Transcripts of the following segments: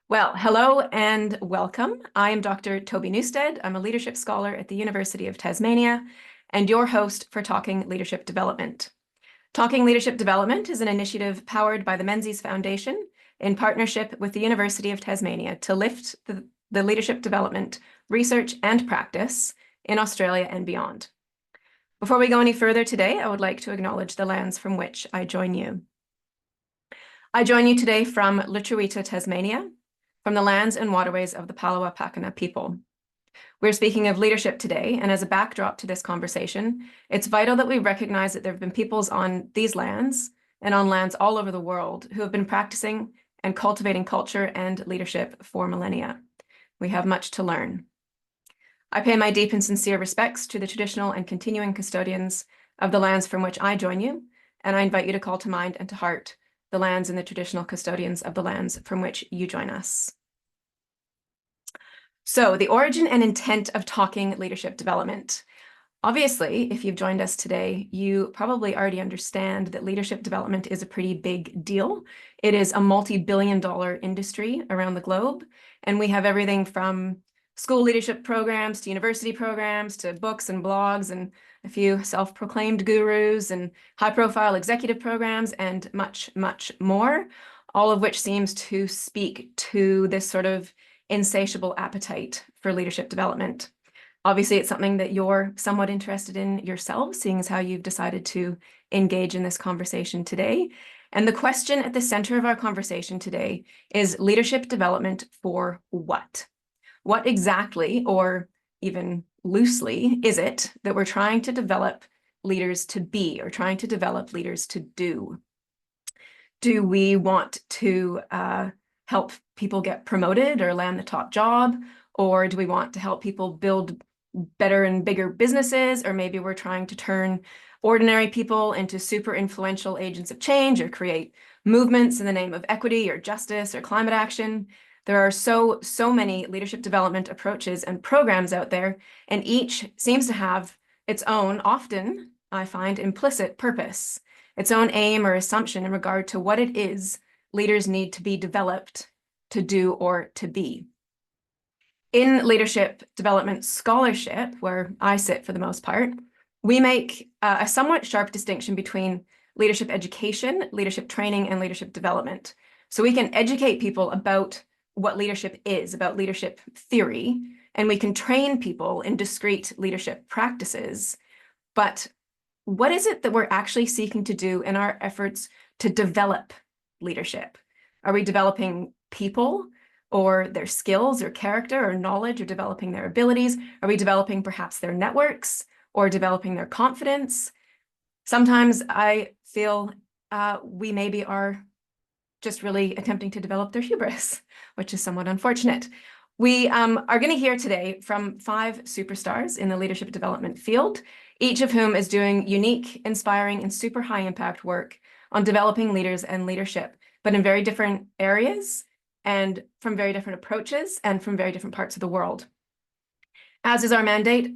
Well, hello and welcome. I am Dr. Toby Newstead. I'm a leadership scholar at the University of Tasmania and your host for Talking Leadership Development. Talking Leadership Development is an initiative powered by the Menzies Foundation in partnership with the University of Tasmania to lift the leadership development, research and practice in Australia and beyond. Before we go any further today, I would like to acknowledge the lands from which I join you. I join you today from Lutruwita, Tasmania, from the lands and waterways of the Palawa Pakana people. We're speaking of leadership today, and as a backdrop to this conversation, it's vital that we recognize that there have been peoples on these lands and on lands all over the world who have been practicing and cultivating culture and leadership for millennia. We have much to learn. I pay my deep and sincere respects to the traditional and continuing custodians of the lands from which I join you, and I invite you to call to mind and to heart the lands and the traditional custodians of the lands from which you join us. So the origin and intent of Talking Leadership Development. Obviously, if you've joined us today, you probably already understand that leadership development is a pretty big deal. It is a multi-billion-dollar industry around the globe, and we have everything from school leadership programs to university programs to books and blogs and a few self-proclaimed gurus and high-profile executive programs and much, much more, all of which seems to speak to this sort of insatiable appetite for leadership development. Obviously, it's something that you're somewhat interested in yourself, seeing as how you've decided to engage in this conversation today. And the question at the center of our conversation today is leadership development for what? What exactly, or even loosely, is it that we're trying to develop leaders to be or trying to develop leaders to do? Do we want to help people get promoted or land the top job? Or do we want to help people build better and bigger businesses? Or maybe we're trying to turn ordinary people into super influential agents of change or create movements in the name of equity or justice or climate action. There are so many leadership development approaches and programs out there, and each seems to have its own, often, I find, implicit purpose, its own aim or assumption in regard to what it is leaders need to be developed to do or to be. In leadership development scholarship, where I sit for the most part, we make a somewhat sharp distinction between leadership education, leadership training, and leadership development. So we can educate people about what leadership is, about leadership theory, and we can train people in discrete leadership practices. But what is it that we're actually seeking to do in our efforts to develop leadership? Are we developing people or their skills or character or knowledge or developing their abilities? Are we developing perhaps their networks or developing their confidence? Sometimes I feel we maybe are just really attempting to develop their hubris, which is somewhat unfortunate. We are going to hear today from 5 superstars in the leadership development field, each of whom is doing unique, inspiring, and super high impact work on developing leaders and leadership, but in very different areas and from very different approaches and from very different parts of the world. As is our mandate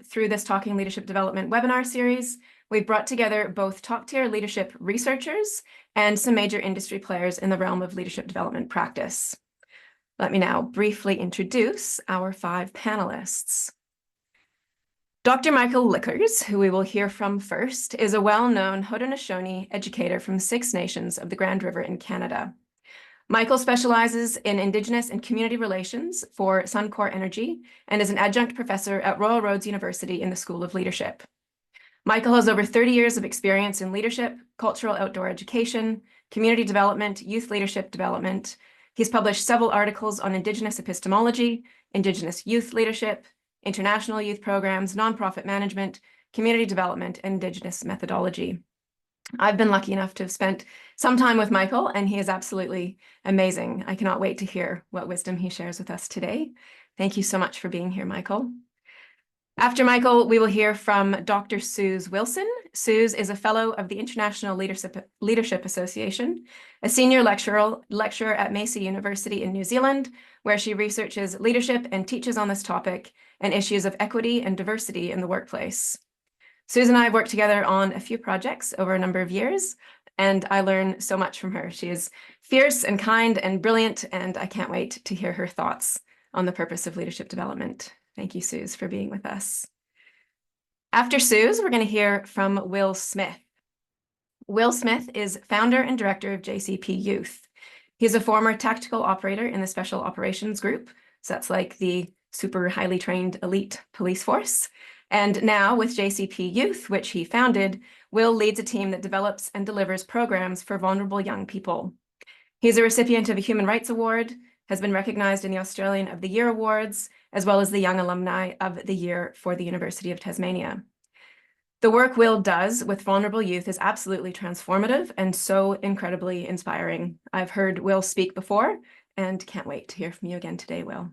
through this Talking Leadership Development webinar series, we've brought together both top-tier leadership researchers and some major industry players in the realm of leadership development practice. Let me now briefly introduce our 5 panelists. Dr. Michael Lickers, who we will hear from first, is a well-known Haudenosaunee educator from 6 nations of the Grand River in Canada. Michael specializes in Indigenous and community relations for Suncor Energy and is an adjunct professor at Royal Roads University in the School of Leadership. Michael has over 30 years of experience in leadership, cultural outdoor education, community development, youth leadership development. He's published several articles on Indigenous epistemology, Indigenous youth leadership, international youth programs, nonprofit management, community development, and Indigenous methodology. I've been lucky enough to have spent some time with Michael, and he is absolutely amazing. I cannot wait to hear what wisdom he shares with us today. Thank you so much for being here, Michael. After Michael, we will hear from Dr. Suze Wilson. Suze is a fellow of the International Leadership Association, a senior lecturer at Massey University in New Zealand, where she researches leadership and teaches on this topic and issues of equity and diversity in the workplace. Suze and I have worked together on a few projects over a number of years, and I learn so much from her. She is fierce and kind and brilliant, and I can't wait to hear her thoughts on the purpose of leadership development. Thank you, Suze, for being with us. After Suze, we're going to hear from Will Smith. Will Smith is founder and director of JCP Youth. He's a former tactical operator in the Special Operations Group, so that's like the super highly trained elite police force. And now with JCP Youth, which he founded, Will leads a team that develops and delivers programs for vulnerable young people. He's a recipient of a Human Rights Award, has been recognized in the Australian of the Year Awards, as well as the Young Alumni of the Year for the University of Tasmania. The work Will does with vulnerable youth is absolutely transformative and so incredibly inspiring. I've heard Will speak before and can't wait to hear from you again today, Will.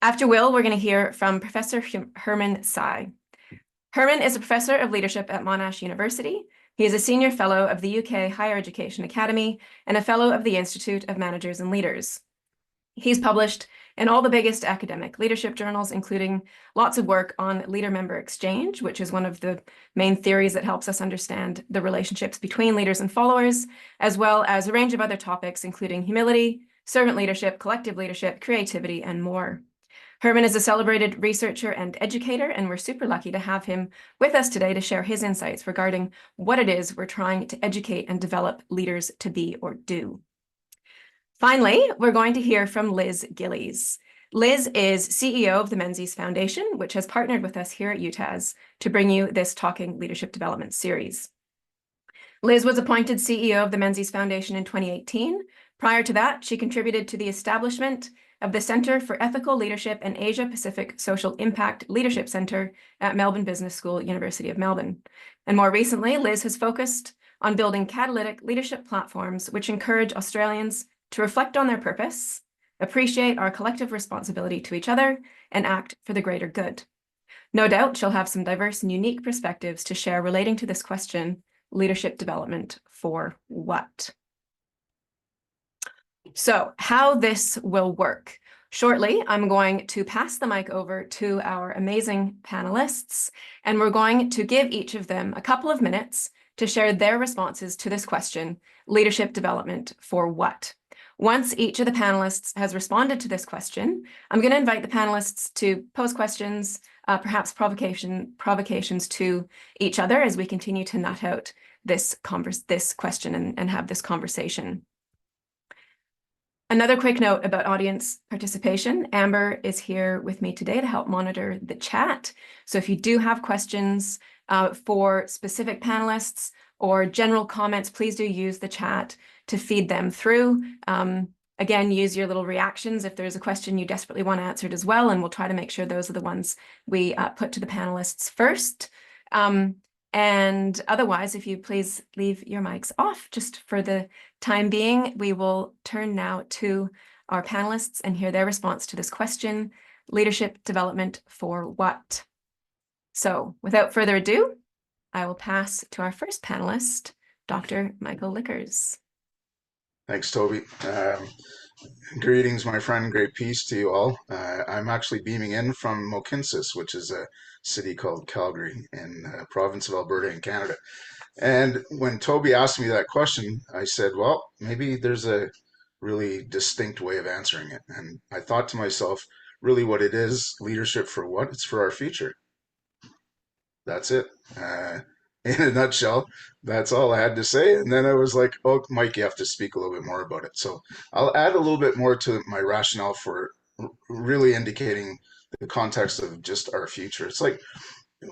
After Will, we're going to hear from Professor Herman Tse. Herman is a professor of leadership at Monash University. He is a senior fellow of the UK Higher Education Academy and a fellow of the Institute of Managers and Leaders. He's published in all the biggest academic leadership journals, including lots of work on leader-member exchange, which is one of the main theories that helps us understand the relationships between leaders and followers, as well as a range of other topics, including humility, servant leadership, collective leadership, creativity, and more. Herman is a celebrated researcher and educator, and we're super lucky to have him with us today to share his insights regarding what it is we're trying to educate and develop leaders to be or do. Finally, we're going to hear from Liz Gillies. Liz is CEO of the Menzies Foundation, which has partnered with us here at UTAS to bring you this Talking Leadership Development series. Liz was appointed CEO of the Menzies Foundation in 2018. Prior to that, she contributed to the establishment of the Centre for Ethical Leadership and Asia Pacific Social Impact Leadership Centre at Melbourne Business School, University of Melbourne. And more recently, Liz has focused on building catalytic leadership platforms which encourage Australians to reflect on their purpose, appreciate our collective responsibility to each other, and act for the greater good. No doubt she'll have some diverse and unique perspectives to share relating to this question, leadership development for what? So how this will work. Shortly, I'm going to pass the mic over to our amazing panelists, and we're going to give each of them a couple of minutes to share their responses to this question, leadership development for what? Once each of the panelists has responded to this question, I'm going to invite the panelists to pose questions, perhaps provocations to each other as we continue to nut out this question and have this conversation. Another quick note about audience participation. Amber is here with me today to help monitor the chat. So if you do have questions for specific panelists or general comments, please do use the chat to feed them through. Again, use your little reactions if there's a question you desperately want answered as well, and we'll try to make sure those are the ones we put to the panelists first. And otherwise, if you please leave your mics off just for the time being, we will turn now to our panelists and hear their response to this question, leadership development for what? So without further ado, I will pass to our first panelist, Dr. Michael Lickers. Thanks, Toby. Greetings, my friend. Great peace to you all. I'm actually beaming in from Mohkinstsis, which is a city called Calgary in the province of Alberta in Canada. And when Toby asked me that question, I said, well, maybe there's a really distinct way of answering it. And I thought to myself, really what it is, leadership for what? It's for our future. That's it. In a nutshell, that's all I had to say. And then I was like, oh, Mike, you have to speak a little bit more about it. So I'll add a little bit more to my rationale for really indicating the context of just our future. It's like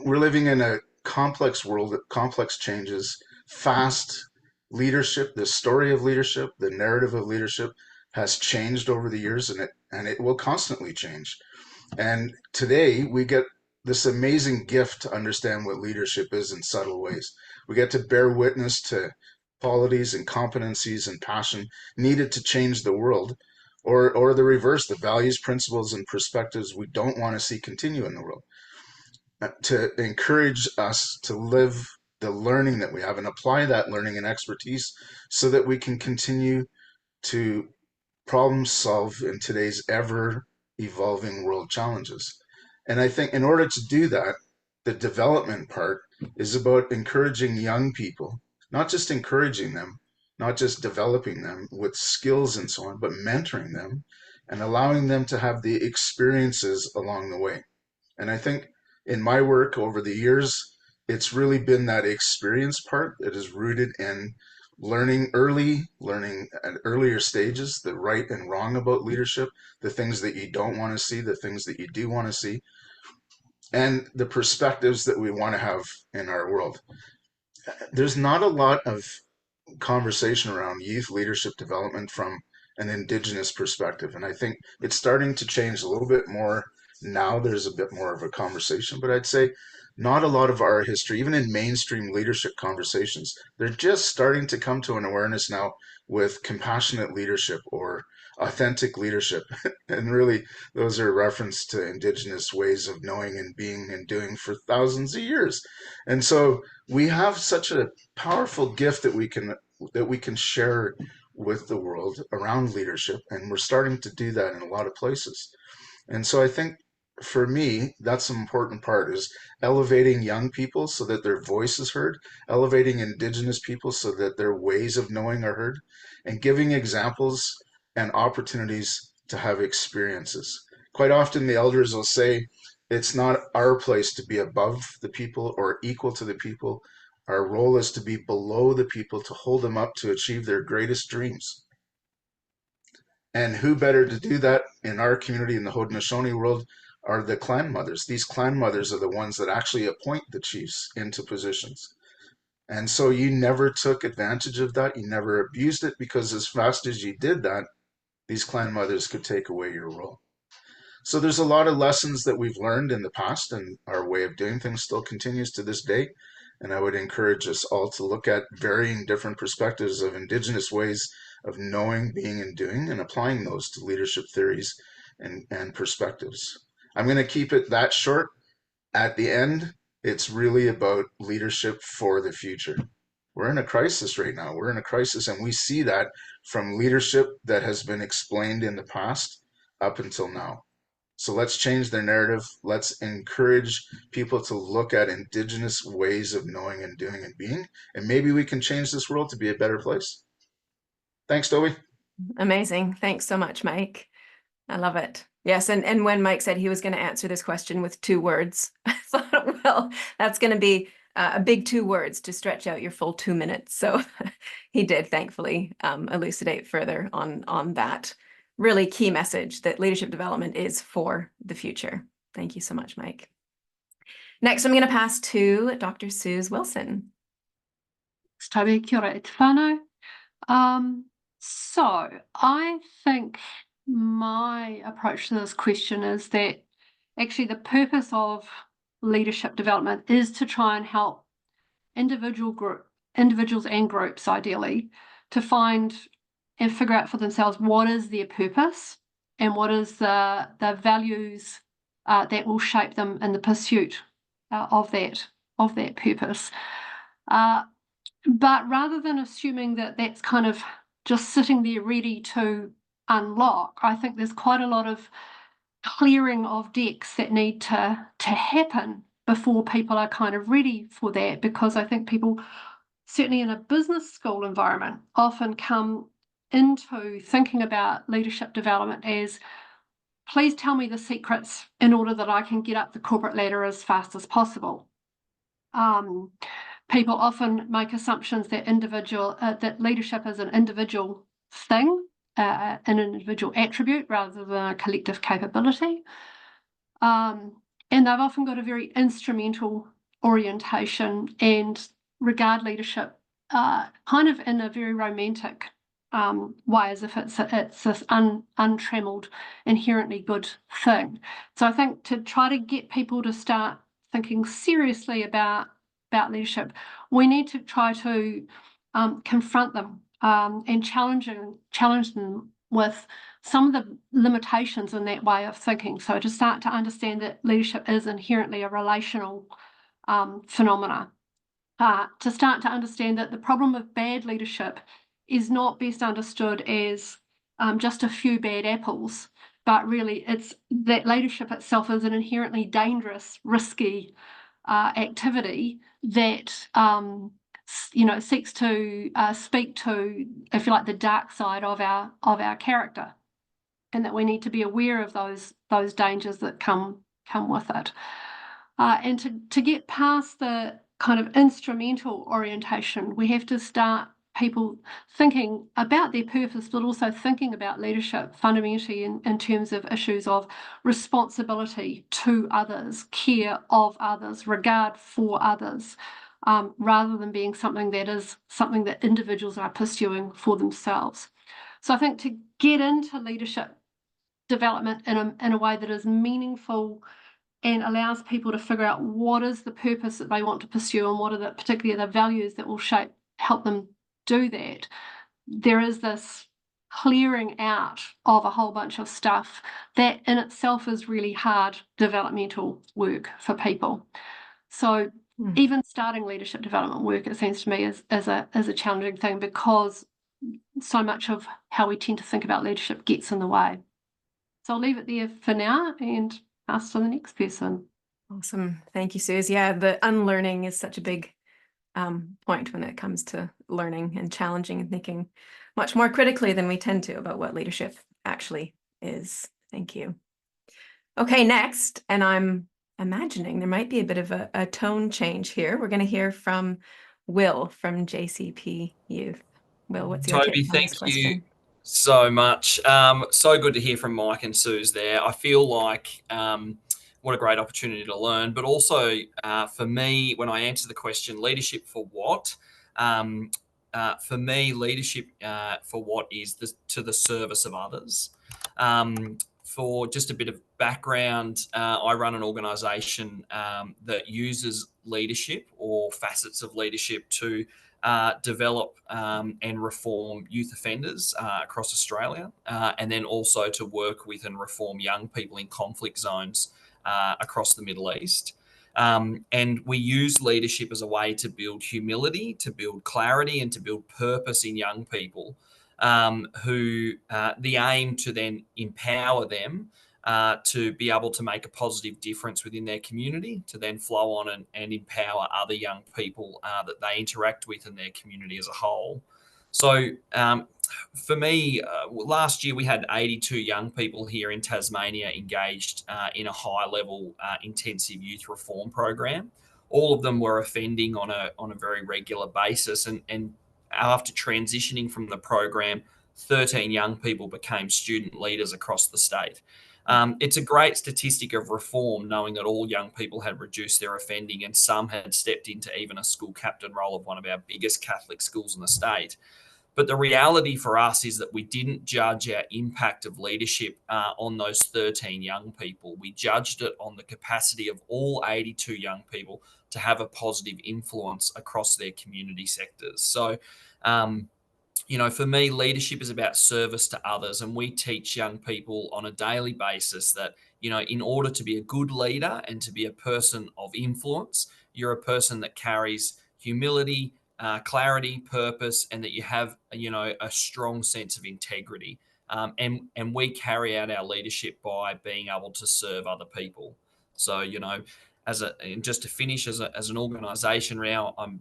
we're living in a complex world, complex changes, fast leadership. The story of leadership, the narrative of leadership has changed over the years, and it will constantly change. And today we get this amazing gift to understand what leadership is in subtle ways. We get to bear witness to qualities and competencies and passion needed to change the world, or the reverse, the values, principles, and perspectives we don't want to see continue in the world. To encourage us to live the learning that we have and apply that learning and expertise so that we can continue to problem solve in today's ever evolving world challenges. And I think in order to do that, the development part is about encouraging young people not just encouraging them, not just developing them with skills and so on, but mentoring them and allowing them to have the experiences along the way. And I think in my work over the years, it's really been that experience part that is rooted in learning early, learning at earlier stages, the right and wrong about leadership, the things that you don't want to see, the things that you do want to see, and the perspectives that we want to have in our world. There's not a lot of conversation around youth leadership development from an Indigenous perspective. And I think it's starting to change a little bit more now. There's a bit more of a conversation, but I'd say not a lot of our history, even in mainstream leadership conversations, they're just starting to come to an awareness now with compassionate leadership or authentic leadership. And really, those are reference to Indigenous ways of knowing and being and doing for thousands of years. And so we have such a powerful gift that we can share with the world around leadership, and we're starting to do that in a lot of places. And so I think for me, that's an important part is elevating young people so that their voice is heard, elevating Indigenous people so that their ways of knowing are heard, and giving examples and opportunities to have experiences. Quite often, the elders will say, it's not our place to be above the people or equal to the people. Our role is to be below the people, to hold them up to achieve their greatest dreams. And who better to do that in our community in the Haudenosaunee world are the clan mothers. These clan mothers are the ones that actually appoint the chiefs into positions. And so you never took advantage of that. You never abused it because as fast as you did that, these clan mothers could take away your role. So there's a lot of lessons that we've learned in the past, and our way of doing things still continues to this day. And I would encourage us all to look at varying different perspectives of Indigenous ways of knowing, being, and doing, and applying those to leadership theories and perspectives. I'm going to keep it that short. At the end, it's really about leadership for the future. We're in a crisis right now. We're in a crisis, and we see that from leadership that has been explained in the past up until now. So let's change their narrative. Let's encourage people to look at Indigenous ways of knowing and doing and being, and maybe we can change this world to be a better place. Thanks, Toby. Amazing. Thanks so much, Mike. I love it. Yes, and when Mike said he was going to answer this question with 2 words, I thought, well, that's going to be a big 2 words to stretch out your full 2 minutes. So he did, thankfully, elucidate further on that really key message that leadership development is for the future. Thank you so much, Mike. Next, I'm going to pass to Dr. Suze Wilson. Toby, kia ora e te whānau. So I think my approach to this question is that actually the purpose of leadership development is to try and help individuals and groups, ideally, to find and figure out for themselves what is their purpose and what is the values that will shape them in the pursuit of that purpose. But rather than assuming that that's kind of just sitting there ready to unlock, I think there's quite a lot of clearing of decks that need to happen before people are kind of ready for that, because I think people, certainly in a business school environment, often come into thinking about leadership development as, please tell me the secrets in order that I can get up the corporate ladder as fast as possible. People often make assumptions that that leadership is an individual thing, an individual attribute rather than a collective capability. And they've often got a very instrumental orientation and regard leadership kind of in a very romantic way, as if it's this untrammeled, inherently good thing. So I think to try to get people to start thinking seriously about leadership, we need to try to confront them and challenge them with some of the limitations in that way of thinking. So to start to understand that leadership is inherently a relational phenomena. To start to understand that the problem of bad leadership is not best understood as just a few bad apples, but really it's that leadership itself is an inherently dangerous, risky activity that seeks to speak to, if you like, the dark side of our character, and that we need to be aware of those dangers that come with it, and to get past the kind of instrumental orientation, we have to start people thinking about their purpose, but also thinking about leadership fundamentally in terms of issues of responsibility to others, care of others, regard for others, rather than being something that individuals are pursuing for themselves. So I think to get into leadership development in a way that is meaningful and allows people to figure out what is the purpose that they want to pursue and what are particularly the values that will help them do that, there is this clearing out of a whole bunch of stuff that in itself is really hard developmental work for people. So even starting leadership development work, it seems to me, is a challenging thing, because so much of how we tend to think about leadership gets in the way. So I'll leave it there for now and pass to the next person. Awesome. Thank you, Suze. Yeah, the unlearning is such a big point when it comes to learning and challenging and thinking much more critically than we tend to about what leadership actually is. Thank you. Okay, next, and I'm imagining there might be a bit of a tone change here. We're going to hear from Will from JCP Youth. Will, what's your Toby, take on this question? Thank you so much. So good to hear from Mike and Suze there. I feel like what a great opportunity to learn, but also for me, when I answer the question, leadership for what? For me, leadership for what is to the service of others. For just a bit of background, I run an organisation that uses leadership or facets of leadership to develop and reform youth offenders across Australia, and then also to work with and reform young people in conflict zones across the Middle East. And we use leadership as a way to build humility, to build clarity, and to build purpose in young people, who the aim to then empower them to be able to make a positive difference within their community, to then flow on and empower other young people that they interact with in their community as a whole. So for me, last year we had 82 young people here in Tasmania engaged in a high-level intensive youth reform program. All of them were offending on a very regular basis, and after transitioning from the program, 13 young people became student leaders across the state. It's a great statistic of reform, knowing that all young people had reduced their offending and some had stepped into even a school captain role of one of our biggest Catholic schools in the state. But the reality for us is that we didn't judge our impact of leadership on those 13 young people. We judged it on the capacity of all 82 young people to have a positive influence across their community sectors. So, for me, leadership is about service to others. And we teach young people on a daily basis that, in order to be a good leader and to be a person of influence, you're a person that carries humility, clarity, purpose, and that you have, a strong sense of integrity. And we carry out our leadership by being able to serve other people. So, just to finish, as an organisation now, I'm,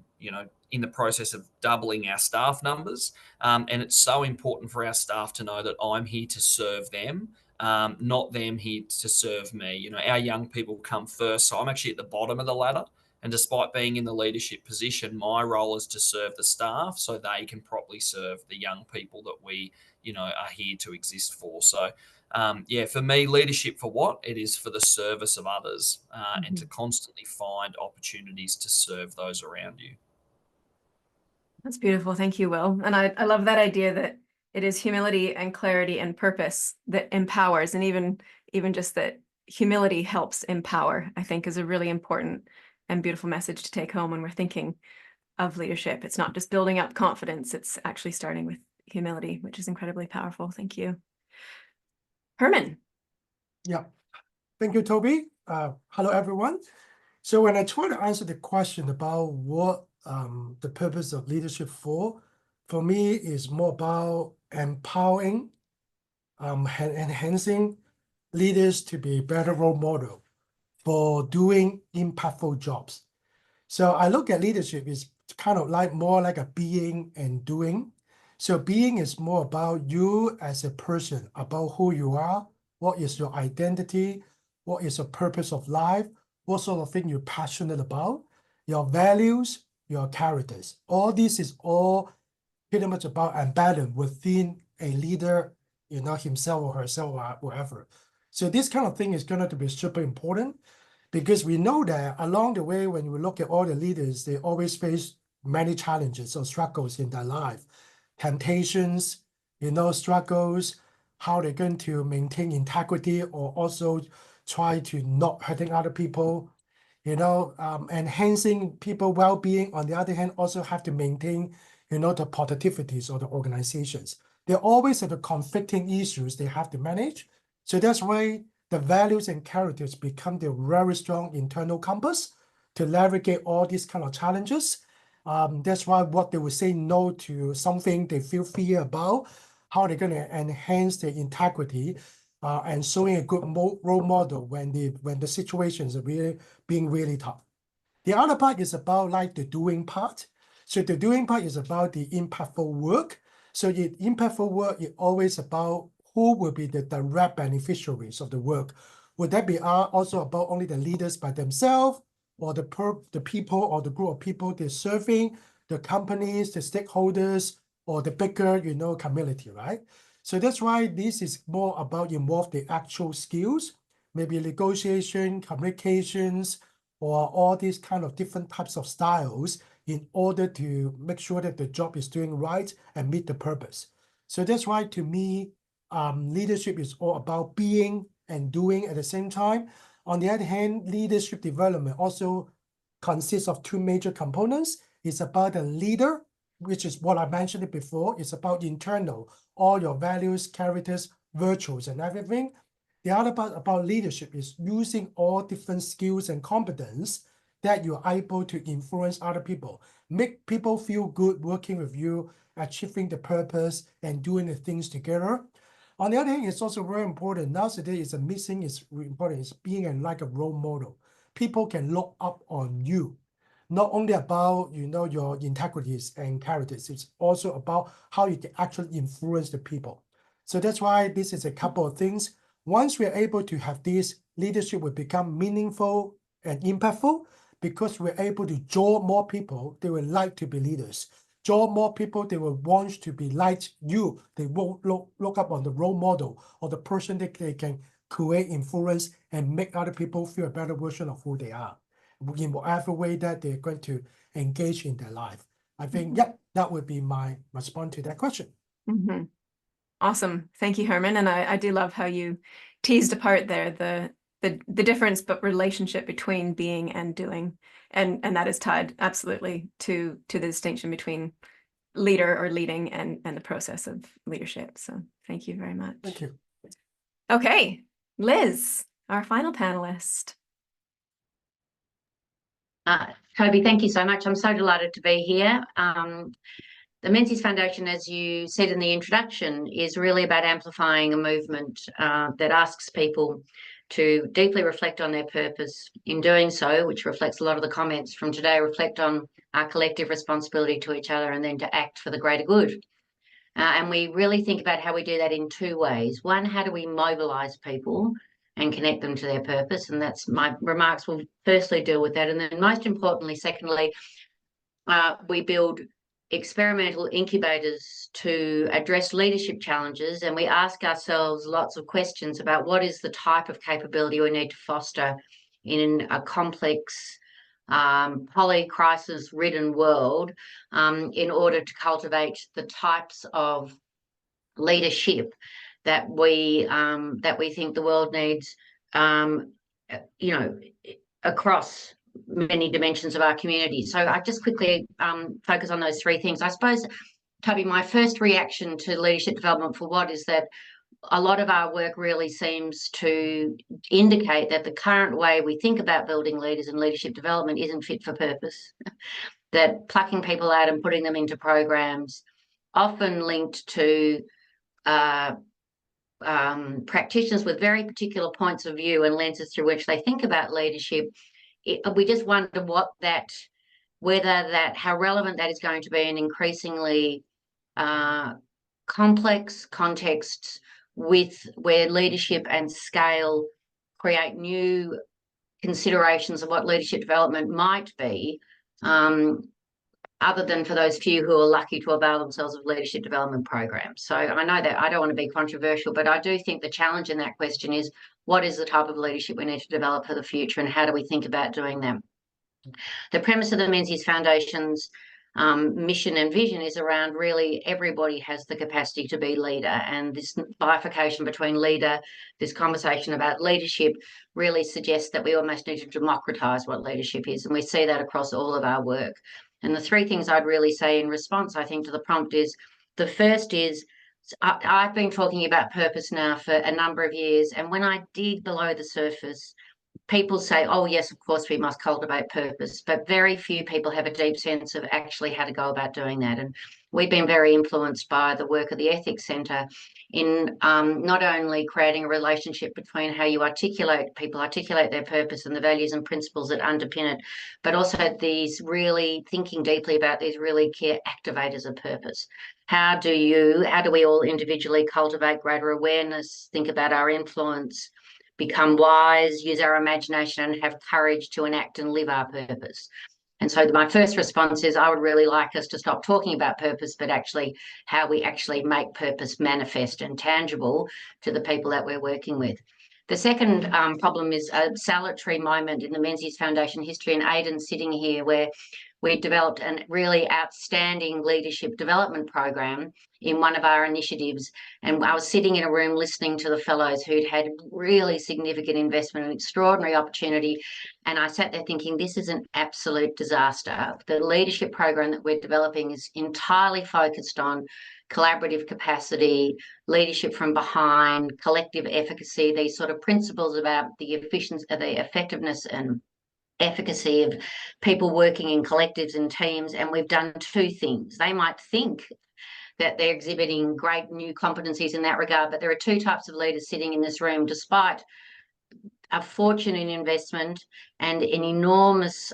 in the process of doubling our staff numbers. And it's so important for our staff to know that I'm here to serve them, not them here to serve me. Our young people come first. So I'm actually at the bottom of the ladder. And despite being in the leadership position, my role is to serve the staff so they can properly serve the young people that we, are here to exist for. So, for me, leadership for what? It is for the service of others, and to constantly find opportunities to serve those around you. That's beautiful. Thank you, Will. And I love that idea that it is humility and clarity and purpose that empowers, and even just that humility helps empower, I think, is a really important and beautiful message to take home when we're thinking of leadership. It's not just building up confidence, it's actually starting with humility, which is incredibly powerful. Thank you. Herman. Yeah, thank you, Toby. Hello, everyone. So when I try to answer the question about what the purpose of leadership for me is more about empowering, enhancing leaders to be a better role model for doing impactful jobs. So I look at leadership is kind of like more like a being and doing. So being is more about you as a person, about who you are, what is your identity, what is your purpose of life, what sort of thing you're passionate about, your values, your characters. All this is all pretty much about embedded within a leader, himself or herself or whoever. So this kind of thing is going to be super important, because we know that along the way, when we look at all the leaders, they always face many challenges or struggles in their life, temptations, struggles, how they're going to maintain integrity or also try to not hurting other people, enhancing people well-being. On the other hand, also have to maintain, the positivities of the organizations. They always have the conflicting issues they have to manage. So that's why the values and characters become the very strong internal compass to navigate all these kind of challenges. That's why what they will say no to something they feel fear about, how they're going to enhance their integrity, and showing a good role model when the situations are being really tough. The other part is about like the doing part. So the doing part is about the impactful work. So the impactful work is always about who will be the direct beneficiaries of the work. Would that be also about only the leaders by themselves, or the people or the group of people they're serving, the companies, the stakeholders, or the bigger, community, right? So that's why this is more about involve the actual skills, maybe negotiation, communications, or all these kind of different types of styles in order to make sure that the job is doing right and meet the purpose. So that's why to me, leadership is all about being and doing at the same time. On the other hand, leadership development also consists of two major components. It's about the leader, which is what I mentioned before. It's about internal, all your values, characters, virtues, and everything. The other part about leadership is using all different skills and competence that you're able to influence other people, make people feel good working with you, achieving the purpose and doing the things together. On the other hand, it's also very important. Nowadays, it's missing is important. It's being like a role model. People can look up on you. Not only about your integrities and characters, it's also about how you can actually influence the people. So that's why this is a couple of things. Once we're able to have this, leadership will become meaningful and impactful, because we're able to draw more people. They will like to be leaders. Draw more people, they will want to be like you. They won't look up on the role model or the person that they can create influence and make other people feel a better version of who they are in whatever way that they're going to engage in their life. I think, that would be my response to that question. Mm-hmm. Awesome. Thank you, Herman. And I do love how you teased apart there the difference, but relationship between being and doing. And that is tied absolutely to the distinction between leader or leading and the process of leadership. So thank you very much. Thank you. Okay, Liz, our final panelist. Toby, thank you so much. I'm so delighted to be here. The Menzies Foundation, as you said in the introduction, is really about amplifying a movement that asks people to deeply reflect on their purpose. In doing so, which reflects a lot of the comments from today, reflect on our collective responsibility to each other and then to act for the greater good. And we really think about how we do that in two ways. One, how do we mobilise people and connect them to their purpose? And that's my remarks will firstly deal with that. And then most importantly, secondly, we build experimental incubators to address leadership challenges, and we ask ourselves lots of questions about what is the type of capability we need to foster in a complex, poly-crisis-ridden world in order to cultivate the types of leadership that we think the world needs, across many dimensions of our community. So I just quickly focus on those three things. I suppose, Toby, my first reaction to leadership development for what is that a lot of our work really seems to indicate that the current way we think about building leaders and leadership development isn't fit for purpose. That plucking people out and putting them into programs, often linked to practitioners with very particular points of view and lenses through which they think about leadership, we just wonder what that how relevant that is going to be in increasingly complex contexts where leadership and scale create new considerations of what leadership development might be, other than for those few who are lucky to avail themselves of leadership development programs. So I know that I don't want to be controversial, but I do think the challenge in that question is, what is the type of leadership we need to develop for the future, and how do we think about doing that? The premise of the Menzies Foundation's mission and vision is around really everybody has the capacity to be leader, and this bifurcation between leader, this conversation about leadership really suggests that we almost need to democratise what leadership is, and we see that across all of our work. And the three things I'd really say in response, I think, to the prompt is, the first is, I've been talking about purpose now for a number of years, and when I dig below the surface, people say, oh, yes, of course, we must cultivate purpose, but very few people have a deep sense of actually how to go about doing that. And we've been very influenced by the work of the Ethics Centre in not only creating a relationship between how people articulate their purpose and the values and principles that underpin it, but also these really thinking deeply about these really key activators of purpose. How do we all individually cultivate greater awareness, think about our influence, become wise, use our imagination, and have courage to enact and live our purpose? And so my first response is, I would really like us to stop talking about purpose, but actually how we actually make purpose manifest and tangible to the people that we're working with. The second problem is a salutary moment in the Menzies Foundation history, and Aidan's sitting here, where we developed a really outstanding leadership development program in one of our initiatives. And I was sitting in a room listening to the fellows who'd had really significant investment and extraordinary opportunity. And I sat there thinking, this is an absolute disaster. The leadership program that we're developing is entirely focused on collaborative capacity, leadership from behind, collective efficacy, these sort of principles about the efficiency, the effectiveness and efficacy of people working in collectives and teams. And we've done two things. They might think that they're exhibiting great new competencies in that regard, but there are two types of leaders sitting in this room, despite a fortune in investment and an enormous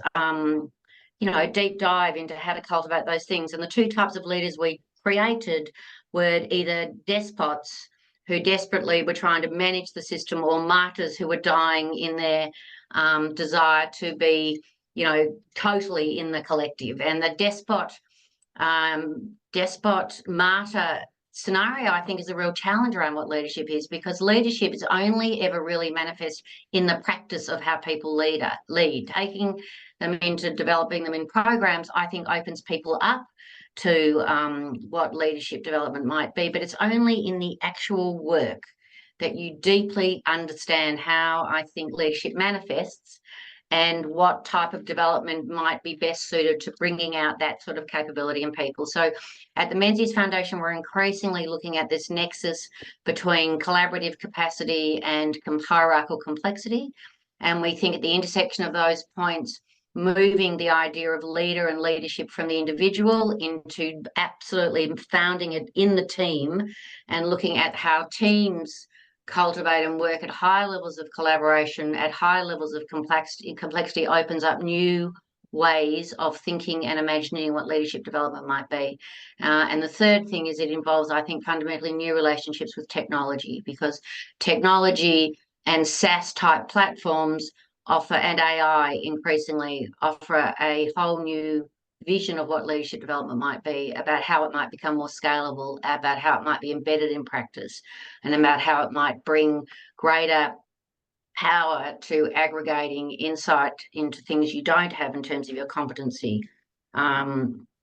deep dive into how to cultivate those things. And the two types of leaders we created were either despots who desperately were trying to manage the system, or martyrs who were dying in their desire to be, totally in the collective. And the despot martyr scenario, I think, is a real challenge around what leadership is, because leadership is only ever really manifest in the practice of how people lead. Taking them into developing them in programs, I think, opens people up to what leadership development might be, but it's only in the actual work that you deeply understand how, I think, leadership manifests and what type of development might be best suited to bringing out that sort of capability in people. So at the Menzies Foundation, we're increasingly looking at this nexus between collaborative capacity and hierarchical complexity. And we think at the intersection of those points, moving the idea of leader and leadership from the individual into absolutely founding it in the team, and looking at how teams cultivate and work at high levels of collaboration, at high levels of complexity opens up new ways of thinking and imagining what leadership development might be. And the third thing is, it involves, I think, fundamentally new relationships with technology, because technology and SaaS type platforms offer, and AI increasingly offer, a whole new vision of what leadership development might be, about how it might become more scalable, about how it might be embedded in practice, and about how it might bring greater power to aggregating insight into things you don't have in terms of your competency,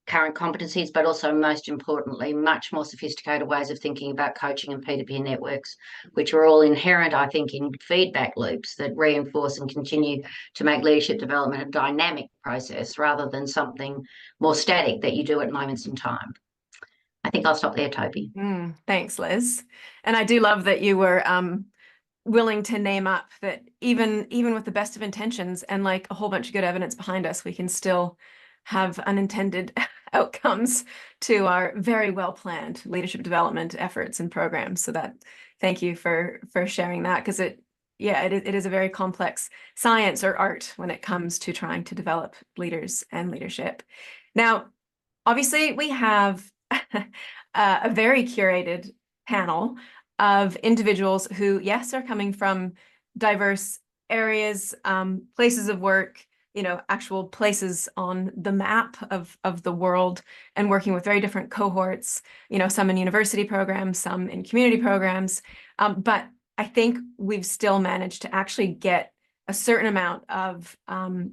current competencies, but also, most importantly, much more sophisticated ways of thinking about coaching and peer-to-peer networks, which are all inherent, I think, in feedback loops that reinforce and continue to make leadership development a dynamic process rather than something more static that you do at moments in time. I think I'll stop there, Toby. Thanks, Liz. And I do love that you were willing to name up that even with the best of intentions and like a whole bunch of good evidence behind us, we can still have unintended outcomes to our very well planned leadership development efforts and programs. So that, thank you for sharing that, because it, yeah, it is a very complex science or art when it comes to trying to develop leaders and leadership. Now, obviously, we have a very curated panel of individuals who, yes, are coming from diverse areas, places of work, actual places on the map of the world, and working with very different cohorts, some in university programs, some in community programs. But I think we've still managed to actually get a certain amount of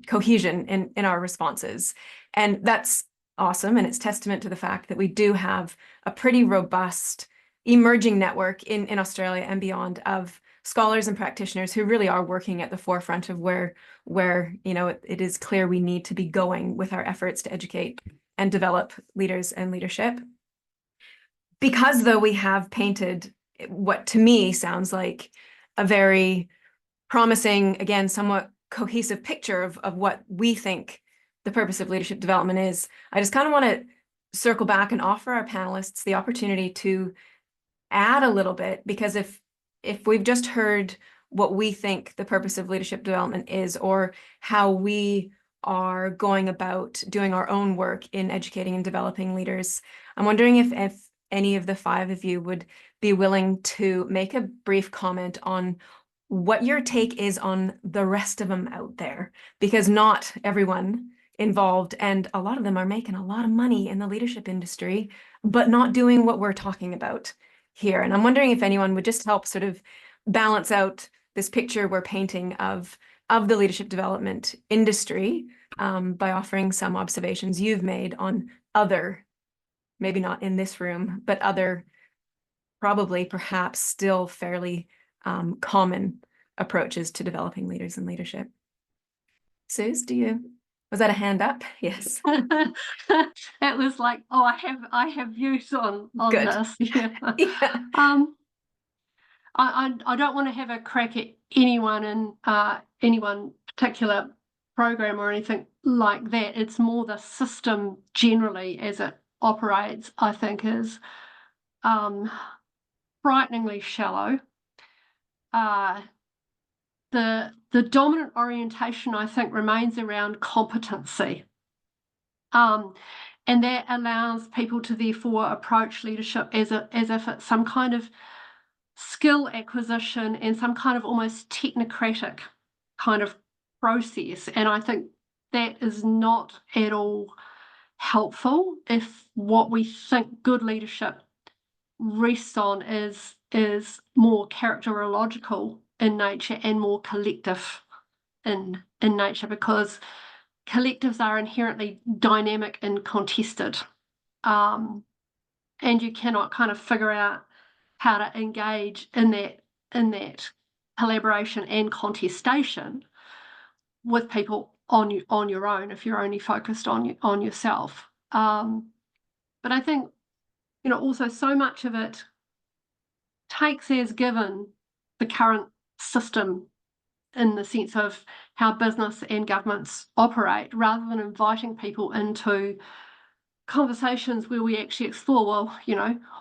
cohesion in our responses. And that's awesome. And it's testament to the fact that we do have a pretty robust emerging network in Australia and beyond of scholars and practitioners who really are working at the forefront of where it is clear we need to be going with our efforts to educate and develop leaders and leadership. Because though we have painted what to me sounds like a very promising, again, somewhat cohesive picture of what we think the purpose of leadership development is, I just kind of want to circle back and offer our panelists the opportunity to add a little bit, because if we've just heard what we think the purpose of leadership development is, or how we are going about doing our own work in educating and developing leaders, I'm wondering if any of the five of you would be willing to make a brief comment on what your take is on the rest of them out there, because not everyone involved, and a lot of them are making a lot of money in the leadership industry, but not doing what we're talking about here. And I'm wondering if anyone would just help sort of balance out this picture we're painting of the leadership development industry by offering some observations you've made on other, maybe not in this room, but other, probably perhaps still fairly common approaches to developing leaders and leadership. Suze, was that a hand up? Yes. It was like, oh, I have views on Good. this. Yeah. Yeah. I don't want to have a crack at anyone in any one particular program or anything like that. It's more the system generally as it operates, I think, is frighteningly shallow. The dominant orientation, I think, remains around competency. And that allows people to therefore approach leadership as if it's some kind of skill acquisition and some kind of almost technocratic kind of process. And I think that is not at all helpful if what we think good leadership rests on is more characterological in nature and more collective in nature, because collectives are inherently dynamic and contested, and you cannot kind of figure out how to engage in that collaboration and contestation with people on your own if you're only focused on yourself. But I think also so much of it takes as given the current system in the sense of how business and governments operate, rather than inviting people into conversations where we actually explore, well,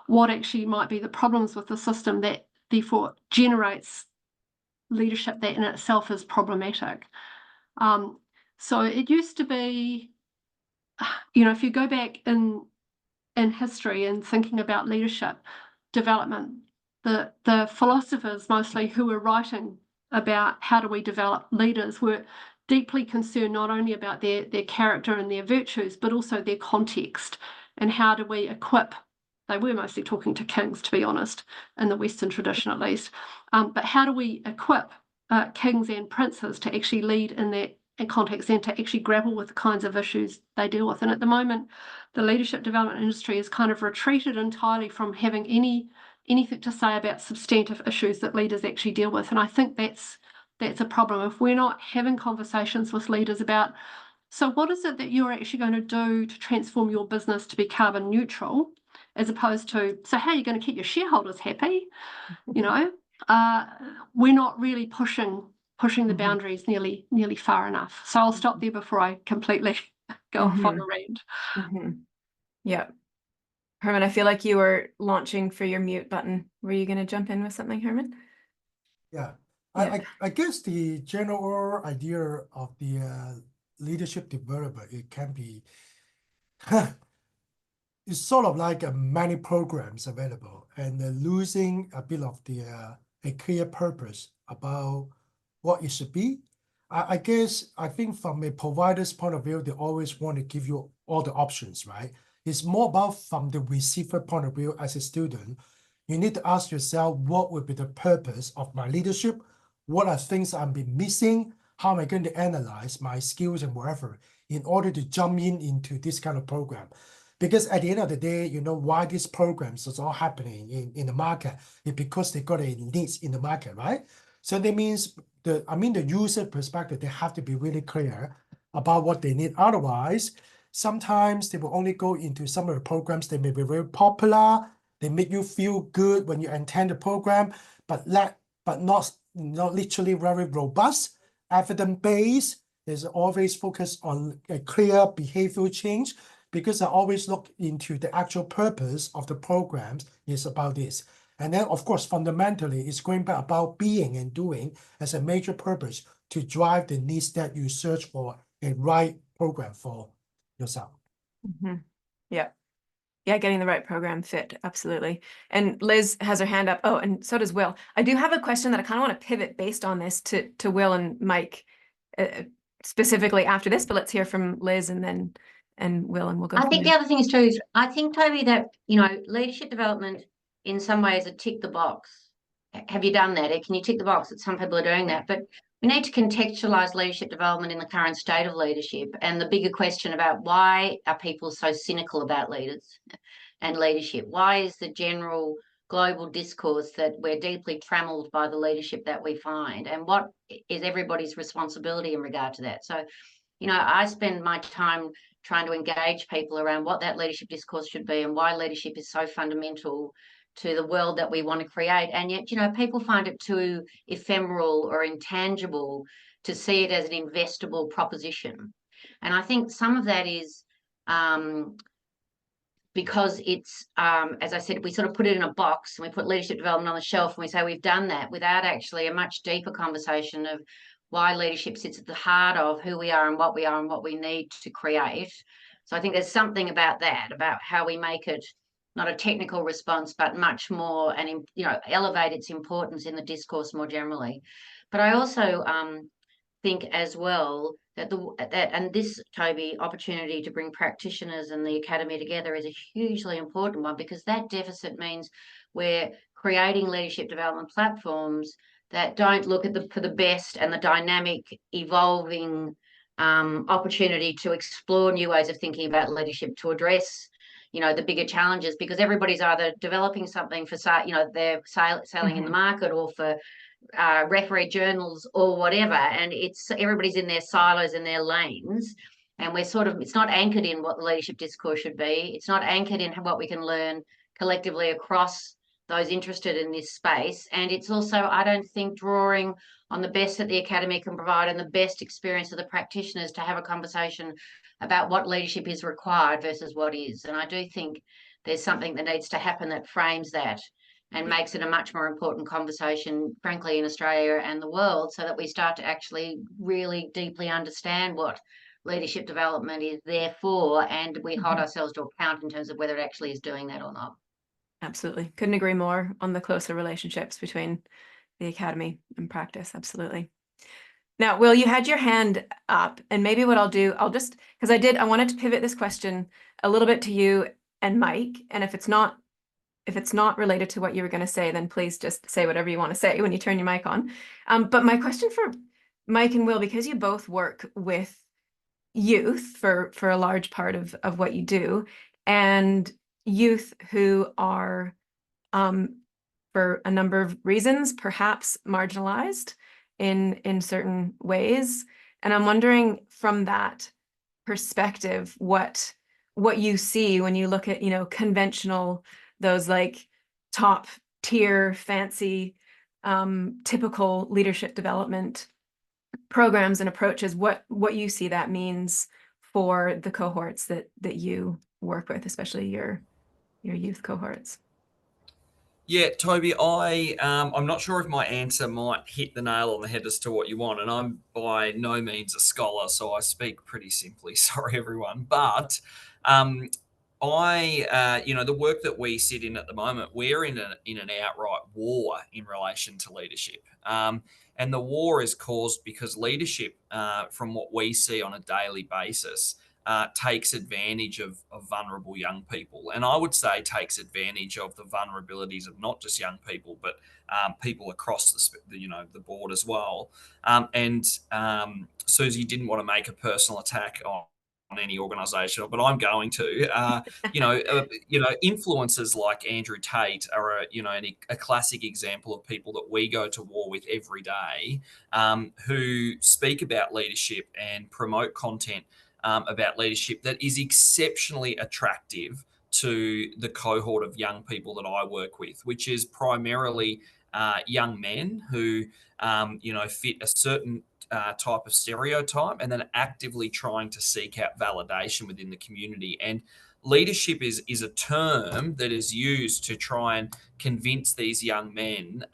what actually might be the problems with the system that therefore generates leadership that in itself is problematic. So it used to be, if you go back in history and thinking about leadership development, the philosophers mostly who were writing about how do we develop leaders were deeply concerned not only about their character and their virtues, but also their context, and how do we equip. They were mostly talking to kings, to be honest, in the Western tradition at least, but how do we equip kings and princes to actually lead in that context and to actually grapple with the kinds of issues they deal with. And at the moment, the leadership development industry has kind of retreated entirely from having anything to say about substantive issues that leaders actually deal with. And I think that's a problem. If we're not having conversations with leaders about, so what is it that you're actually going to do to transform your business to be carbon neutral, as opposed to, so how are you going to keep your shareholders happy? We're not really pushing the boundaries nearly far enough. So I'll stop there before I completely go off on a rant. Yeah. Herman, I feel like you were launching for your mute button. Were you going to jump in with something, Herman? Yeah. I guess the general idea of the leadership development, it can be it's sort of like many programs available, and losing a bit of the a clear purpose about what it should be. I think from a provider's point of view, they always want to give you all the options, right? It's more about from the receiver point of view as a student. You need to ask yourself, what would be the purpose of my leadership? What are things I'm been missing? How am I going to analyze my skills and whatever in order to jump into this kind of program? Because at the end of the day, you know, why these programs is all happening in the market is because they got a needs in the market, right? So that means the user perspective, they have to be really clear about what they need. Otherwise, sometimes they will only go into some of the programs. They may be very popular. They make you feel good when you attend the program, but not literally very robust, evidence-based. There's always focus on a clear behavioral change, because I always look into the actual purpose of the programs is about this. And then, of course, fundamentally, it's going back about being and doing as a major purpose to drive the needs that you search for a right program for yourself. Yeah. Yeah, getting the right program fit. Absolutely. And Liz has her hand up. Oh, and so does Will. I do have a question that I kind of want to pivot based on this to Will and Mike specifically after this, but let's hear from Liz and Will, and we'll go. I think the other thing is too, I think, Toby, that, you know, leadership development in some ways a tick the box. Have you done that? Can you tick the box that some people are doing that? But we need to contextualize leadership development in the current state of leadership, and the bigger question about why are people so cynical about leaders and leadership? Why is the general global discourse that we're deeply trammeled by the leadership that we find, and what is everybody's responsibility in regard to that? So, you know, I spend my time trying to engage people around what that leadership discourse should be and why leadership is so fundamental to the world that we want to create. And yet, you know, people find it too ephemeral or intangible to see it as an investable proposition. And I think some of that is because it's, as I said, we sort of put it in a box and we put leadership development on the shelf and we say we've done that without actually a much deeper conversation of why leadership sits at the heart of who we are and what we need to create. So I think there's something about that, about how we make it not a technical response, but much more, and, you know, elevate its importance in the discourse more generally. But I also think as well that and this, Toby, opportunity to bring practitioners and the academy together is a hugely important one, because that deficit means we're creating leadership development platforms that don't look at for the best and the dynamic, evolving opportunity to explore new ways of thinking about leadership, to address, you know, the bigger challenges, because everybody's either developing something for, you know, they're selling in the market, or for referee journals or whatever, and it's everybody's in their silos, in their lanes, and we're sort of, it's not anchored in what the leadership discourse should be. It's not anchored in what we can learn collectively across those interested in this space. And it's also, I don't think, drawing on the best that the academy can provide and the best experience of the practitioners to have a conversation about what leadership is required versus what is. And I do think there's something that needs to happen that frames that and makes it a much more important conversation, frankly, in Australia and the world, so that we start to actually really deeply understand what leadership development is there for, and we hold ourselves to account in terms of whether it actually is doing that or not. Absolutely. Couldn't agree more on the closer relationships between the academy and practice. Absolutely. Now, Will, you had your hand up, and maybe what I'll do, I'll just, because I wanted to pivot this question a little bit to you and Mike. And if it's not related to what you were going to say, then please just say whatever you want to say when you turn your mic on. But my question for Mike and Will, because you both work with youth for a large part of what you do, and youth who are, for a number of reasons, perhaps marginalized in certain ways. And I'm wondering, from that perspective, what you see when you look at, you know, conventional, those like top tier, fancy, typical leadership development programs and approaches, what you see that means for the cohorts that you work with, especially your youth cohorts. Yeah, Toby, I'm not sure if my answer might hit the nail on the head as to what you want, and I'm by no means a scholar, so I speak pretty simply. Sorry, everyone, but um, the work that we sit in at the moment, we're in an outright war in relation to leadership, and the war is caused because leadership, from what we see on a daily basis, takes advantage of vulnerable young people, and I would say takes advantage of the vulnerabilities of not just young people, but people across the board as well. Susie didn't want to make a personal attack on any organisation, but I'm going to. Influencers like Andrew Tate are a classic example of people that we go to war with every day, who speak about leadership and promote content about leadership that is exceptionally attractive to the cohort of young people that I work with, which is primarily young men who, fit a certain type of stereotype, and then actively trying to seek out validation within the community. And leadership is a term that is used to try and convince these young men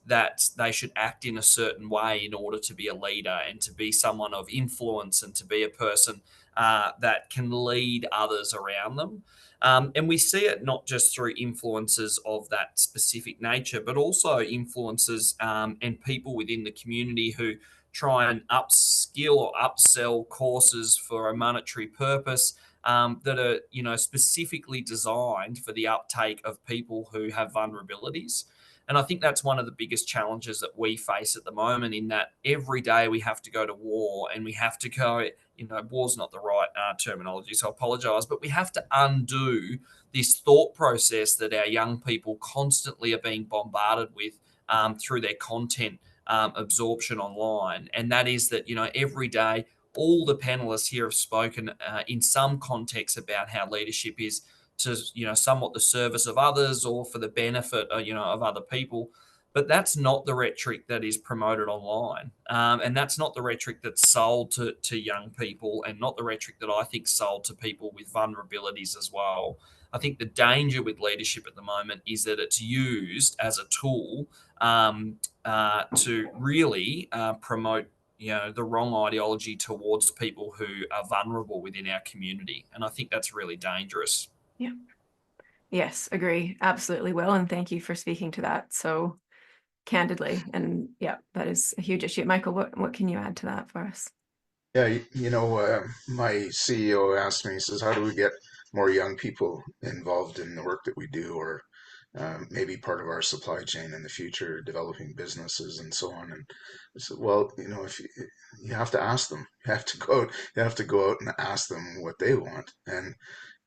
that they should act in a certain way in order to be a leader and to be someone of influence and to be a person that can lead others around them. And we see it not just through influences of that specific nature, but also influences and people within the community who try and upskill or upsell courses for a monetary purpose, that are specifically designed for the uptake of people who have vulnerabilities. And I think that's one of the biggest challenges that we face at the moment, in that every day we have to go to war, and we have to go, war's not the right terminology, so I apologize, but we have to undo this thought process that our young people constantly are being bombarded with through their content absorption online. And that is that, every day, all the panelists here have spoken in some context about how leadership is to, somewhat the service of others or for the benefit, of other people. But that's not the rhetoric that is promoted online. And that's not the rhetoric that's sold to young people, and not the rhetoric that I think sold to people with vulnerabilities as well. I think the danger with leadership at the moment is that it's used as a tool to really promote the wrong ideology towards people who are vulnerable within our community. And I think that's really dangerous. Yeah. Yes, agree. Absolutely, Will. And thank you for speaking to that so candidly. And yeah, that is a huge issue. Michael, what can you add to that for us? Yeah, my CEO asked me, he says, how do we get more young people involved in the work that we do, or maybe part of our supply chain in the future, developing businesses and so on. And I said, well, if you have to ask them, you have to go out and ask them what they want. And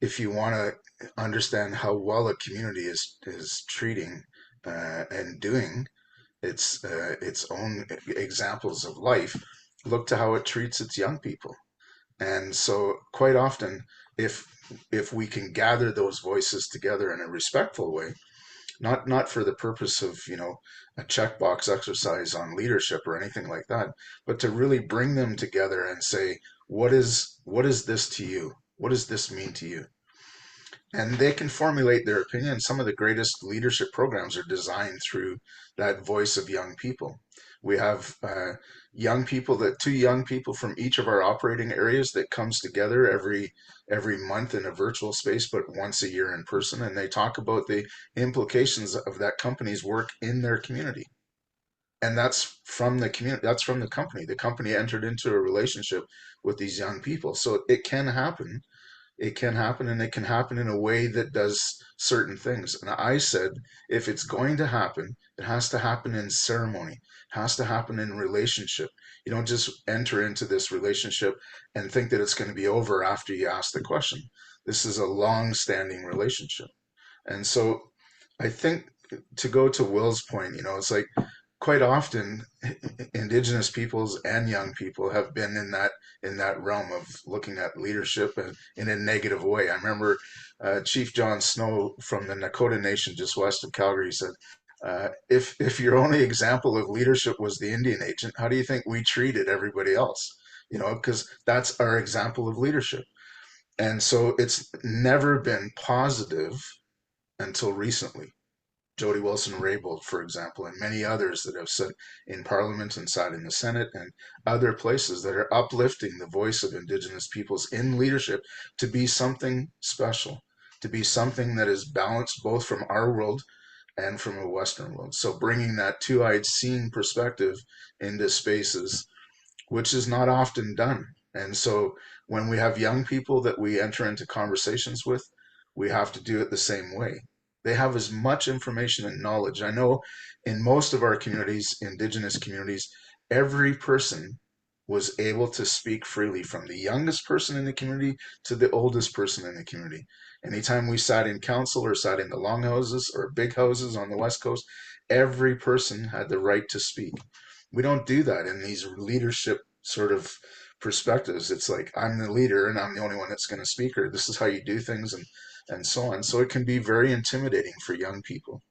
if you want to understand how well a community is treating and doing its own examples of life, look to how it treats its young people. And so quite often, if we can gather those voices together in a respectful way, not for the purpose of a checkbox exercise on leadership or anything like that, but to really bring them together and say, what is this to you? What does this mean to you? And they can formulate their opinion. Some of the greatest leadership programs are designed through that voice of young people. We have two young people from each of our operating areas that comes together every month in a virtual space, but once a year in person, and they talk about the implications of that company's work in their community. And that's from the community. That's from the company. The company entered into a relationship with these young people, so it can happen. It can happen, and it can happen in a way that does certain things. And I said, if it's going to happen, it has to happen in ceremony, it has to happen in relationship. You don't just enter into this relationship and think that it's going to be over after you ask the question. This is a long-standing relationship. And so I think, to go to Will's point, it's like, quite often indigenous peoples and young people have been in that realm of looking at leadership in a negative way. I remember Chief John Snow from the Nakota Nation just west of Calgary said, if your only example of leadership was the Indian agent, how do you think we treated everybody else? Because that's our example of leadership. And so it's never been positive until recently. Jody Wilson-Raybould, for example, and many others that have sat in Parliament and sat in the Senate and other places that are uplifting the voice of Indigenous peoples in leadership to be something special, to be something that is balanced both from our world and from a Western world. So bringing that two-eyed seeing perspective into spaces, which is not often done. And so when we have young people that we enter into conversations with, we have to do it the same way. They have as much information and knowledge. I know in most of our communities, Indigenous communities, every person was able to speak freely, from the youngest person in the community to the oldest person in the community. Anytime we sat in council or sat in the longhouses or big houses on the West Coast, every person had the right to speak. We don't do that in these leadership sort of perspectives. It's like, I'm the leader and I'm the only one that's going to speak, or this is how you do things, and so on. So it can be very intimidating for young people.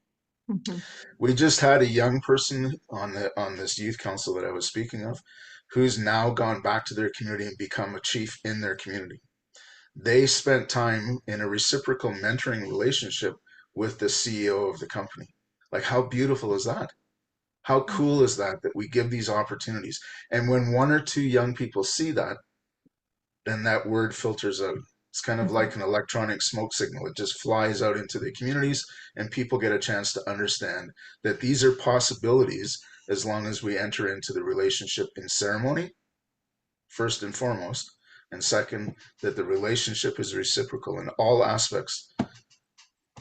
Mhm. We just had a young person on this youth council that I was speaking of, who's now gone back to their community and become a chief in their community. They spent time in a reciprocal mentoring relationship with the CEO of the company. Like, how beautiful is that? How cool is that, that we give these opportunities? And when one or two young people see that, then that word filters out. It's kind of like an electronic smoke signal. It just flies out into the communities, and people get a chance to understand that these are possibilities as long as we enter into the relationship in ceremony, first and foremost, and second, that the relationship is reciprocal in all aspects.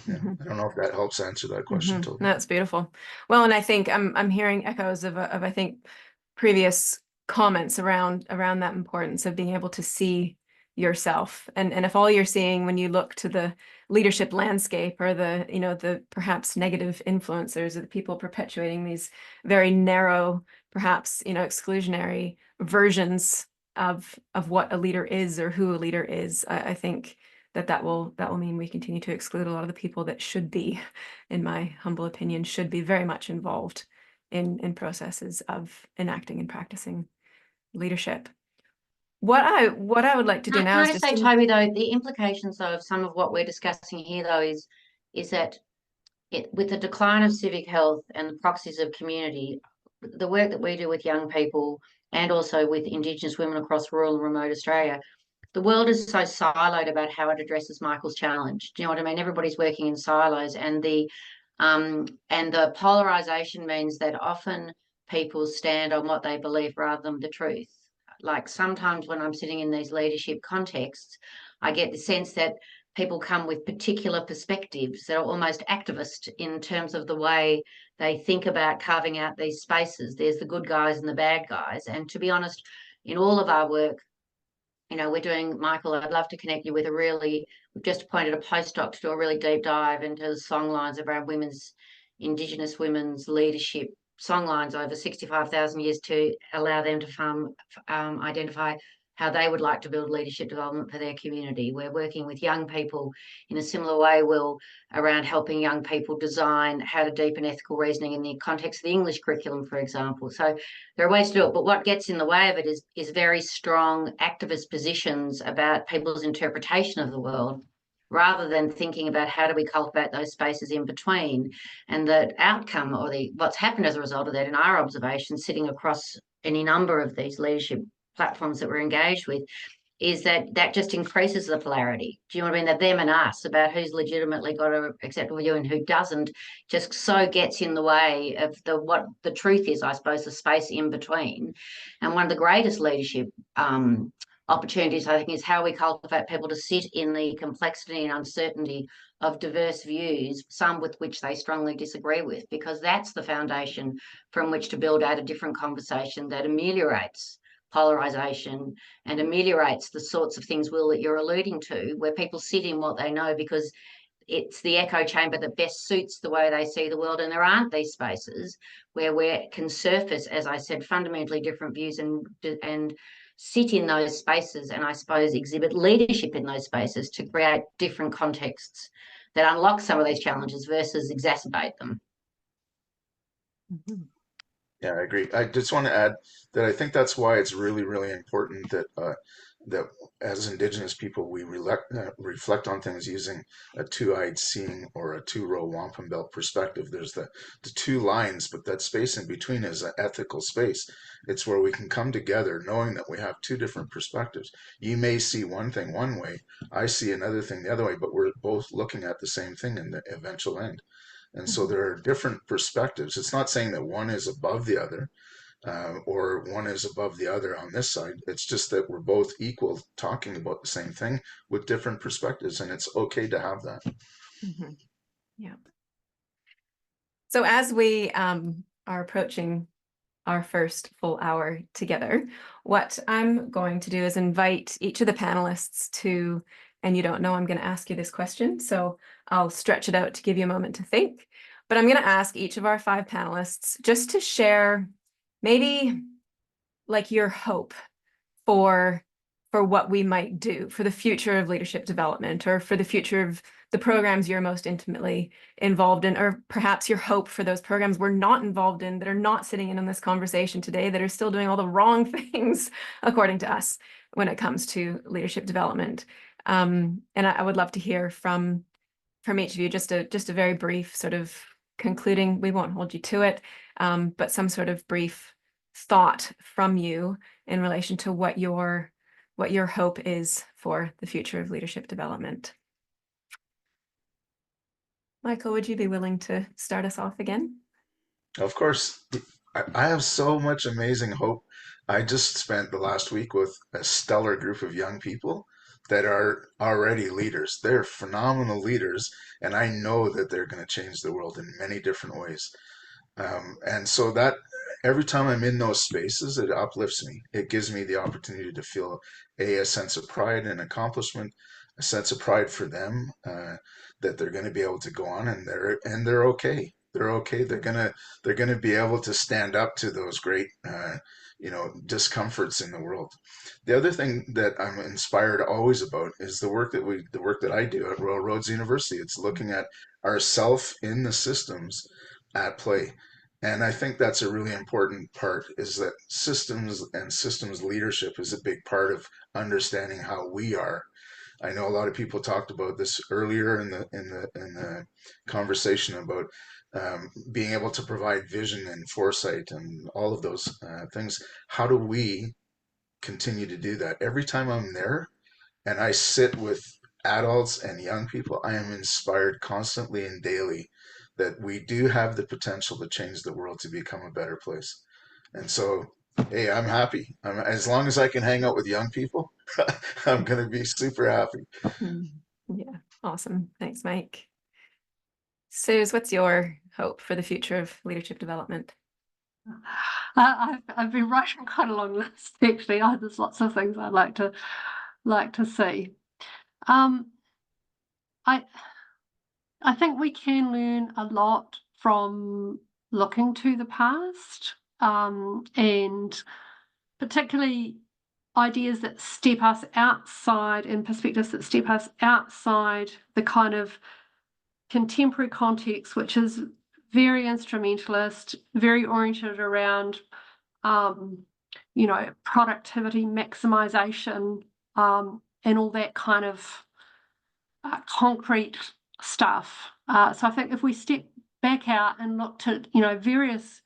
Yeah, I don't know if that helps answer that question, Toby. That's beautiful. Well, and I think I'm hearing echoes of I think previous comments around that importance of being able to see yourself, and if all you're seeing when you look to the leadership landscape are the the perhaps negative influencers or the people perpetuating these very narrow, perhaps exclusionary versions of what a leader is or who a leader is, I think that will mean we continue to exclude a lot of the people that should be, in my humble opinion, should be very much involved in processes of enacting and practicing leadership. What I would like to do now Can I is just say, Toby, though, the implications of some of what we're discussing here, though, is that with the decline of civic health and the proxies of community, the work that we do with young people and also with Indigenous women across rural and remote Australia, the world is so siloed about how it addresses Michael's challenge. Do you know what I mean? Everybody's working in silos, and the polarization means that often people stand on what they believe rather than the truth. Like, sometimes when I'm sitting in these leadership contexts, I get the sense that people come with particular perspectives that are almost activist in terms of the way they think about carving out these spaces. There's the good guys and the bad guys. And to be honest, in all of our work, we're doing, Michael, I'd love to connect you with we've just appointed a postdoc to do a really deep dive into the songlines around Indigenous women's leadership songlines over 65,000 years, to allow them to identify how they would like to build leadership development for their community. We're working with young people in a similar way, Will, around helping young people design how to deepen ethical reasoning in the context of the English curriculum, for example. So there are ways to do it, but what gets in the way of it is very strong activist positions about people's interpretation of the world, rather than thinking about how do we cultivate those spaces in between. And the outcome, or what's happened as a result of that, in our observation, sitting across any number of these leadership platforms that we're engaged with, is that just increases the polarity. Do you know what I mean? That them and us, about who's legitimately got an acceptable view and who doesn't, just so gets in the way of what the truth is, I suppose, the space in between. And one of the greatest leadership opportunities, I think, is how we cultivate people to sit in the complexity and uncertainty of diverse views, some with which they strongly disagree with, because that's the foundation from which to build out a different conversation that ameliorates polarization and ameliorates the sorts of things, Will, that you're alluding to, where people sit in what they know because it's the echo chamber that best suits the way they see the world. And there aren't these spaces where we can surface, as I said, fundamentally different views and sit in those spaces, and I suppose exhibit leadership in those spaces to create different contexts that unlock some of these challenges versus exacerbate them. Yeah, I agree. I just want to add that I think that's why it's really, really important that that as Indigenous people, we reflect on things using a two-eyed seeing or a two-row wampum belt perspective. There's the two lines, but that space in between is an ethical space. It's where we can come together knowing that we have two different perspectives. You may see one thing one way, I see another thing the other way, but we're both looking at the same thing in the eventual end. And so there are different perspectives. It's not saying that one is above the other, or one is above the other on this side. It's just that we're both equal, talking about the same thing with different perspectives, and it's okay to have that. Mm-hmm. Yeah. So as we are approaching our first full hour together, what I'm going to do is invite each of the panelists to, and you don't know I'm going to ask you this question, so I'll stretch it out to give you a moment to think, but I'm going to ask each of our 5 panelists just to share maybe like your hope for what we might do for the future of leadership development, or for the future of the programs you're most intimately involved in, or perhaps your hope for those programs we're not involved in, that are not sitting in on this conversation today, that are still doing all the wrong things according to us when it comes to leadership development. And I would love to hear from each of you just a very brief sort of concluding, we won't hold you to it, but some sort of brief thought from you in relation to what your hope is for the future of leadership development. Michael, would you be willing to start us off again? Of course, I have so much amazing hope. I just spent the last week with a stellar group of young people that are already leaders. They're phenomenal leaders, and I know that they're going to change the world in many different ways. And so that every time I'm in those spaces, it uplifts me. It gives me the opportunity to feel a sense of pride and accomplishment, a sense of pride for them, that they're going to be able to go on, and they're okay. They're okay. They're gonna be able to stand up to those great discomforts in the world. The other thing that I'm inspired always about is the work that I do at Royal Roads University. It's looking at ourself in the systems at play. And I think that's a really important part, is that systems and systems leadership is a big part of understanding how we are. I know a lot of people talked about this earlier in the conversation about being able to provide vision and foresight and all of those things. How do we continue to do that? Every time I'm there and I sit with adults and young people, I am inspired constantly and daily that we do have the potential to change the world to become a better place. And so, hey, I'm happy. As long as I can hang out with young people, I'm going to be super happy. Yeah, awesome. Thanks, Mike. Suze, what's your hope for the future of leadership development? I've been writing quite a long list, actually. There's lots of things I'd like to see. I think we can learn a lot from looking to the past, and particularly ideas that step us outside, and perspectives that step us outside the kind of contemporary context, which is very instrumentalist, very oriented around productivity maximization, and all that kind of concrete stuff. So I think if we step back out and look to various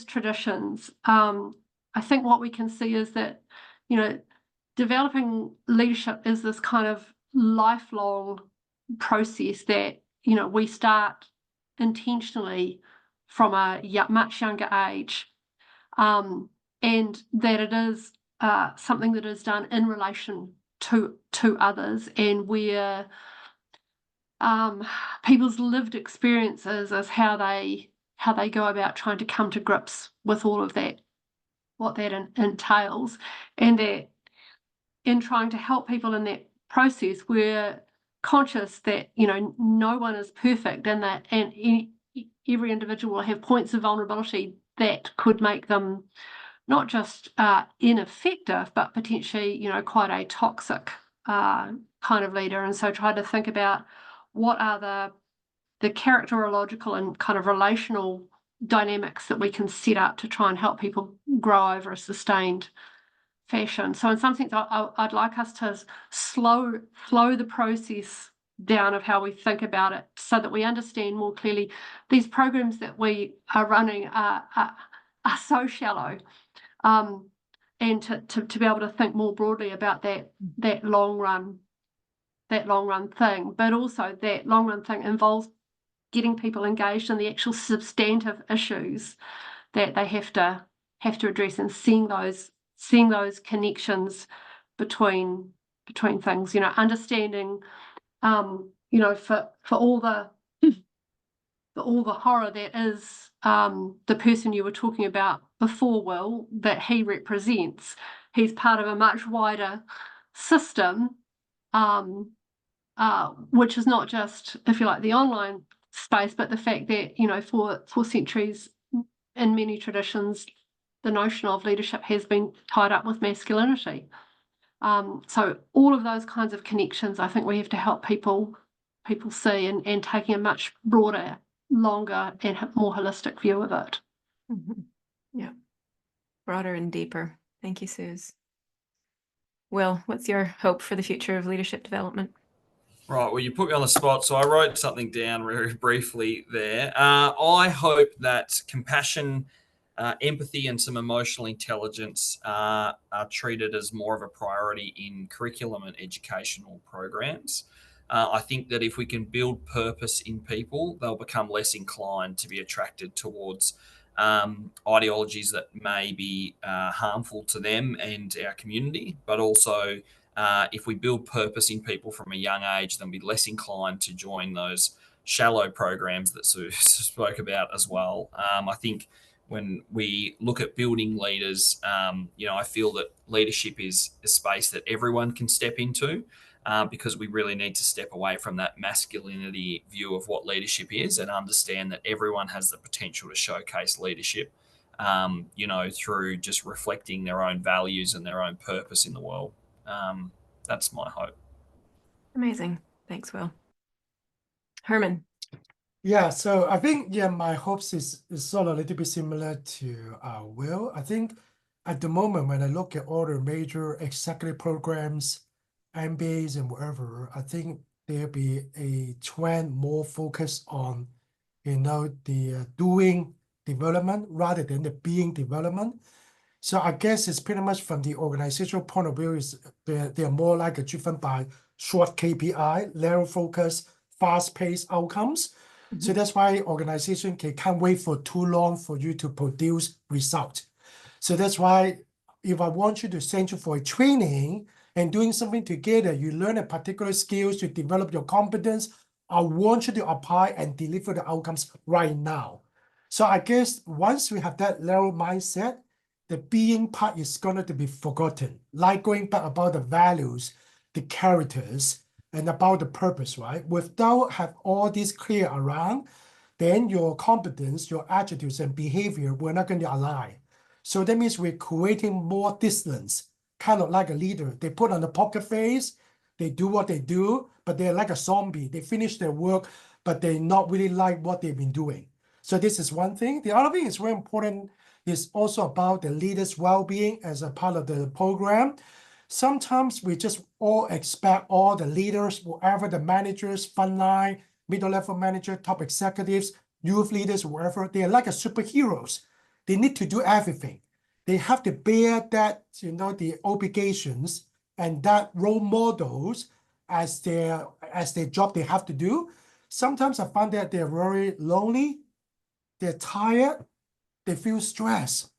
traditions, I think what we can see is that developing leadership is this kind of lifelong process that we start intentionally from a much younger age, and that it is something that is done in relation to others, and where people's lived experiences is how they go about trying to come to grips with all of that, what that entails, and that in trying to help people in that process, we're conscious that no one is perfect, and that every individual will have points of vulnerability that could make them not just ineffective, but potentially quite a toxic kind of leader. And so try to think about what are the characterological and kind of relational dynamics that we can set up to try and help people grow over a sustained fashion. So in some sense, I'd like us to slow the process down of how we think about it, so that we understand more clearly these programs that we are running are so shallow, and to be able to think more broadly about that long run thing. But also that long run thing involves getting people engaged in the actual substantive issues that they have to address, and seeing those connections between things, understanding, for all the horror that is the person you were talking about before, Will, that he represents. He's part of a much wider system, which is not just, if you like, the online space, but the fact that, for centuries in many traditions, the notion of leadership has been tied up with masculinity. So all of those kinds of connections, I think we have to help people see, and taking a much broader, longer, and more holistic view of it. Yeah, broader and deeper. Thank you, Suze. Will, what's your hope for the future of leadership development? Right, well, you put me on the spot, so I wrote something down very briefly there. I hope that compassion, empathy, and some emotional intelligence are treated as more of a priority in curriculum and educational programs. I think that if we can build purpose in people, they'll become less inclined to be attracted towards ideologies that may be harmful to them and our community, but also if we build purpose in people from a young age, they'll be less inclined to join those shallow programs that Sue spoke about as well. I think when we look at building leaders, I feel that leadership is a space that everyone can step into, because we really need to step away from that masculinity view of what leadership is, and understand that everyone has the potential to showcase leadership, through just reflecting their own values and their own purpose in the world. That's my hope. Amazing. Thanks, Will. Herman. Yeah, so I think, my hopes is sort of a little bit similar to Will. I think at the moment, when I look at all the major executive programs, MBAs and whatever, I think there'll be a trend more focused on, the doing development rather than the being development. So I guess it's pretty much from the organizational point of view, is they're more like driven by short KPI, narrow focus, fast-paced outcomes. So that's why organization can't wait for too long for you to produce results. So that's why if I want you to send you for a training and doing something together, you learn a particular skills to develop your competence, I want you to apply and deliver the outcomes right now. So I guess once we have that narrow mindset, the being part is going to be forgotten. Like going back about the values, the characters, and about the purpose, right? Without have all this clear around, then your competence, your attitudes and behavior, we're not going to align. So that means we're creating more distance, kind of like a leader. They put on the poker face, they do what they do, but they're like a zombie. They finish their work, but they not really like what they've been doing. So this is one thing. The other thing is very important, is also about the leader's well-being as a part of the program. Sometimes we just all expect all the leaders, whatever the managers, frontline, middle-level manager, top executives, youth leaders, wherever, they're like a superheroes. They need to do everything. They have to bear that, the obligations and that role models as their job they have to do. Sometimes I find that they're very lonely, they're tired, they feel stressed,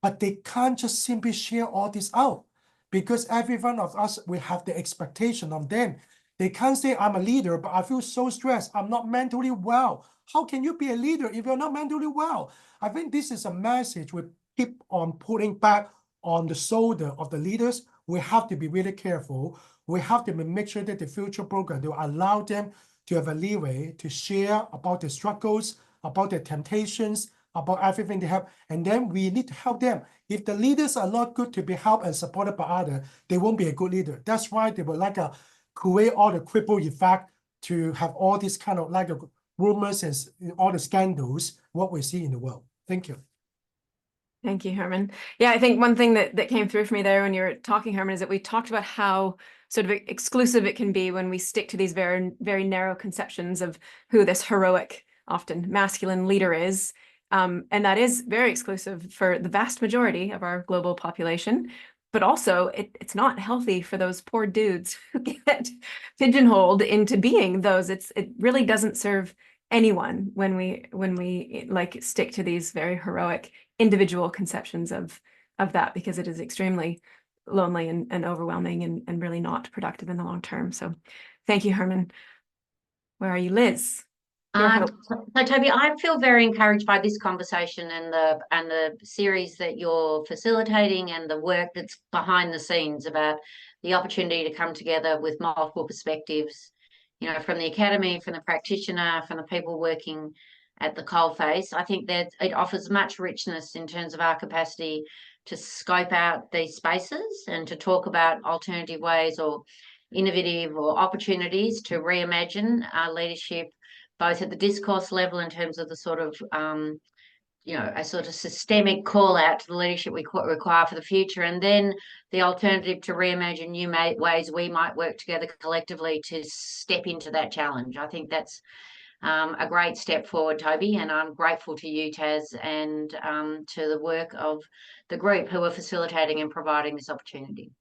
but they can't just simply share all this out, because every one of us, we have the expectation of them. They can't say, I'm a leader, but I feel so stressed. I'm not mentally well. How can you be a leader if you're not mentally well? I think this is a message we keep on putting back on the shoulder of the leaders. We have to be really careful. We have to make sure that the future program will allow them to have a leeway to share about the struggles, about the temptations, about everything they have, and then we need to help them. If the leaders are not good to be helped and supported by others, they won't be a good leader. That's why they will create all the cripple effect to have all these kind of rumors and all the scandals, what we see in the world. Thank you. Thank you, Herman. Yeah, I think one thing that came through for me there when you were talking, Herman, is that we talked about how sort of exclusive it can be when we stick to these very, very narrow conceptions of who this heroic, often masculine leader is. And that is very exclusive for the vast majority of our global population. But also, it's not healthy for those poor dudes who get pigeonholed into being those. It really doesn't serve anyone when we like stick to these very heroic individual conceptions of that, because it is extremely lonely and overwhelming and really not productive in the long term. So thank you, Herman. Where are you, Liz? So Toby, I feel very encouraged by this conversation and the series that you're facilitating and the work that's behind the scenes about the opportunity to come together with multiple perspectives, from the academy, from the practitioner, from the people working at the coalface. I think that it offers much richness in terms of our capacity to scope out these spaces and to talk about alternative ways or innovative or opportunities to reimagine our leadership, both at the discourse level in terms of the sort of, a sort of systemic call out to the leadership we require for the future, and then the alternative to reimagine new ways we might work together collectively to step into that challenge. I think that's a great step forward, Toby, and I'm grateful to you, Taz, and to the work of the group who are facilitating and providing this opportunity.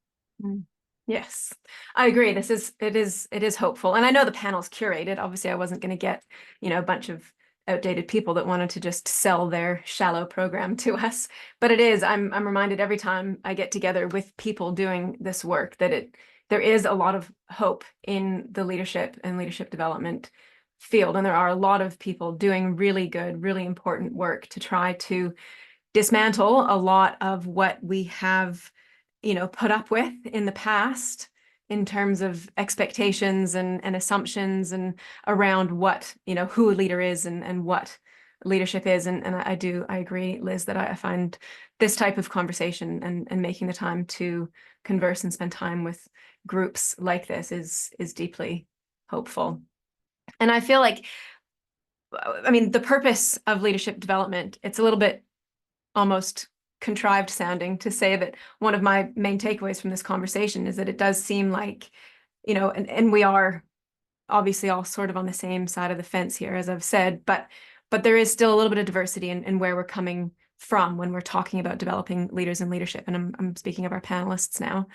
Yes, I agree. It is hopeful. And I know the panel's curated. Obviously, I wasn't going to get, a bunch of outdated people that wanted to just sell their shallow program to us. But I'm reminded every time I get together with people doing this work that there is a lot of hope in the leadership and leadership development field. And there are a lot of people doing really good, really important work to try to dismantle a lot of what we have put up with in the past in terms of expectations and assumptions and around what, who a leader is and what leadership is. And I agree, Liz, that I find this type of conversation and making the time to converse and spend time with groups like this is deeply hopeful. And I feel like, the purpose of leadership development, it's a little bit almost contrived sounding to say that one of my main takeaways from this conversation is that it does seem like, and we are obviously all sort of on the same side of the fence here, as I've said, but there is still a little bit of diversity in where we're coming from when we're talking about developing leaders in leadership. And I'm speaking of our panelists now.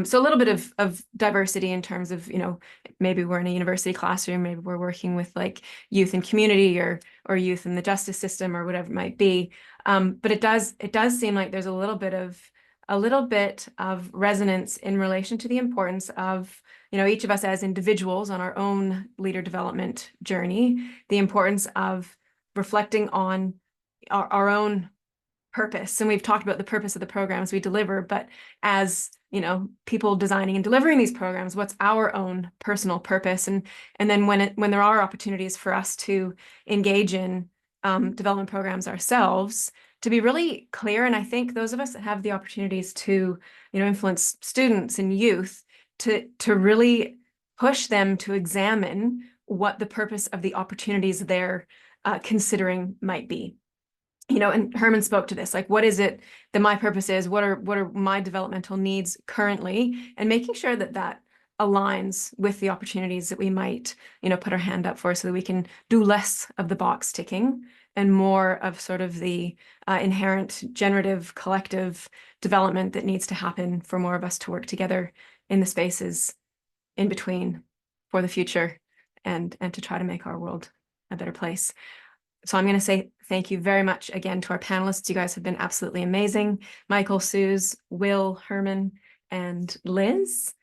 So a little bit of diversity in terms of, maybe we're in a university classroom, maybe we're working with like youth and community or youth in the justice system or whatever it might be. But it does seem like there's a little bit of resonance in relation to the importance of, each of us as individuals on our own leader development journey, the importance of reflecting on our own purpose. And we've talked about the purpose of the programs we deliver, but as people designing and delivering these programs, what's our own personal purpose? And then when there are opportunities for us to engage in development programs ourselves, to be really clear. And I think those of us that have the opportunities to influence students and youth to really push them to examine what the purpose of the opportunities they're considering might be. And Herman spoke to this, like, what is it that my purpose is? What are my developmental needs currently? And making sure that aligns with the opportunities that we might, put our hand up for, so that we can do less of the box ticking and more of sort of the inherent generative collective development that needs to happen for more of us to work together in the spaces in between for the future and to try to make our world a better place. So I'm going to say thank you very much again to our panelists. You guys have been absolutely amazing. Michael, Suze, Will, Herman, and Liz.